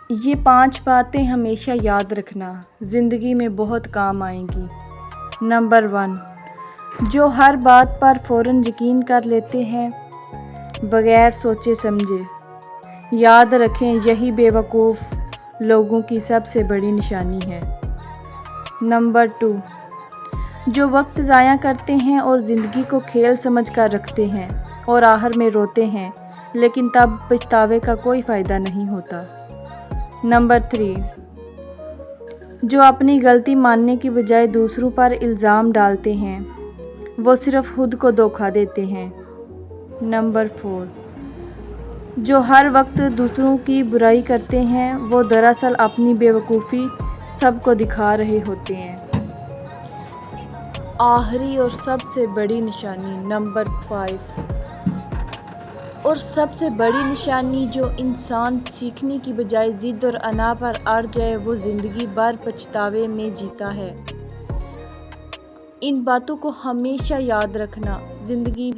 یہ 5 باتیں ہمیشہ یاد رکھنا، زندگی میں بہت کام آئیں گی۔ نمبر 1، جو ہر بات پر فوراً یقین کر لیتے ہیں بغیر سوچے سمجھے۔ یاد رکھیں یہی بیوقوف لوگوں کی سب سے بڑی نشانی ہے۔ نمبر 2، جو وقت ضائع کرتے ہیں اور زندگی کو کھیل سمجھ کر رکھتے ہیں اور آخر میں روتے ہیں لیکن تب پچھتاوے کا کوئی فائدہ نہیں ہوتا۔ نمبر 3، جو اپنی غلطی ماننے کی بجائے دوسروں پر الزام ڈالتے ہیں وہ صرف خود کو دھوکہ دیتے ہیں۔ نمبر 4، جو ہر وقت دوسروں کی برائی کرتے ہیں وہ دراصل اپنی بیوقوفی سب کو دکھا رہے ہوتے ہیں۔ آخری اور سب سے بڑی نشانی نمبر 5، اور سب سے بڑی نشانی جو انسان سیکھنے کی بجائے ضد اور انا پر اڑ جائے وہ زندگی بھر پچھتاوے میں جیتا ہے۔ ان باتوں کو ہمیشہ یاد رکھنا، زندگی